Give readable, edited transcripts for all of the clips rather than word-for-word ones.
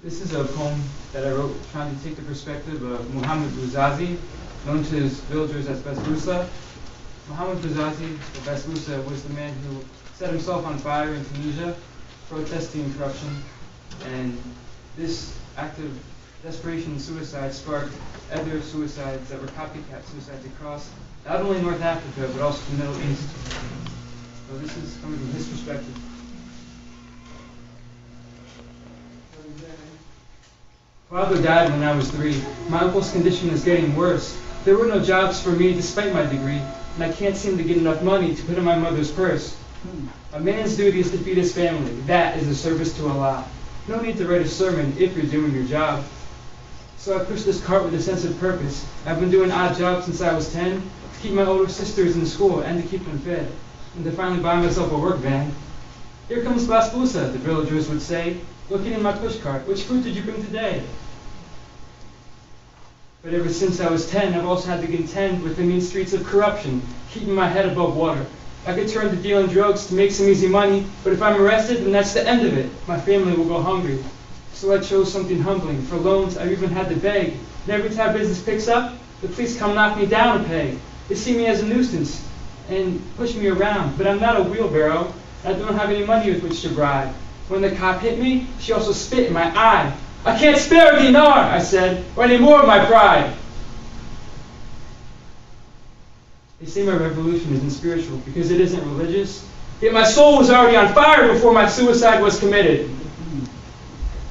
This is a poem that I wrote trying to take the perspective of Muhammad Bouazizi, known to his villagers as Basboosa. Muhammad Bouazizi, or Basboosa, was the man who set himself on fire in Tunisia, protesting corruption. And this act of desperation and suicide sparked other suicides that were copycat suicides across not only North Africa, but also the Middle East. So this is coming from his perspective. Father died when I was 3. My uncle's condition is getting worse. There were no jobs for me despite my degree, and I can't seem to get enough money to put in my mother's purse. A man's duty is to feed his family. That is a service to Allah. No need to write a sermon if you're doing your job. So I pushed this cart with a sense of purpose. I've been doing odd jobs since I was 10 to keep my older sisters in school and to keep them fed, and to finally buy myself a work van. Here comes Basboosa, the villagers would say, looking in my pushcart. Which fruit did you bring today? But ever since I was 10, I've also had to contend with the mean streets of corruption, keeping my head above water. I could turn to dealing drugs to make some easy money, but if I'm arrested, then that's the end of it. My family will go hungry. So I chose something humbling. For loans, I've even had to beg. And every time business picks up, the police come knock me down a peg. They see me as a nuisance and push me around, but I'm not a wheelbarrow. I don't have any money with which to bribe. When the cop hit me, she also spit in my eye. I can't spare a dinar, I said, or any more of my pride. They say my revolution isn't spiritual because it isn't religious. Yet my soul was already on fire before my suicide was committed.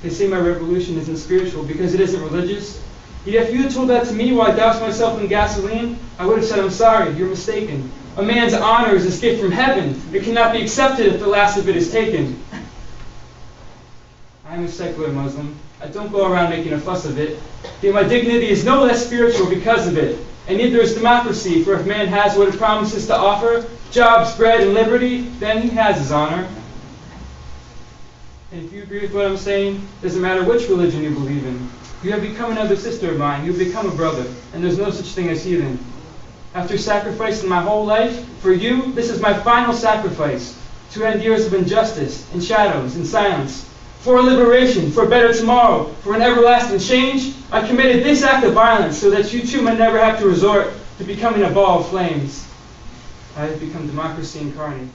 They say my revolution isn't spiritual because it isn't religious. Yet if you had told that to me while I doused myself in gasoline, I would have said, I'm sorry, you're mistaken. A man's honor is a gift from heaven. It cannot be accepted if the last of it is taken. I am a secular Muslim. I don't go around making a fuss of it. Yet my dignity is no less spiritual because of it. And neither is democracy, for if man has what it promises to offer, jobs, bread, and liberty, then he has his honor. And if you agree with what I'm saying, it doesn't matter which religion you believe in. You have become another sister of mine. You have become a brother. And there's no such thing as heathen. After sacrificing my whole life, for you, this is my final sacrifice. To end years of injustice, and shadows, and silence. For a liberation, for a better tomorrow, for an everlasting change, I committed this act of violence so that you too might never have to resort to becoming a ball of flames. I have become democracy incarnate.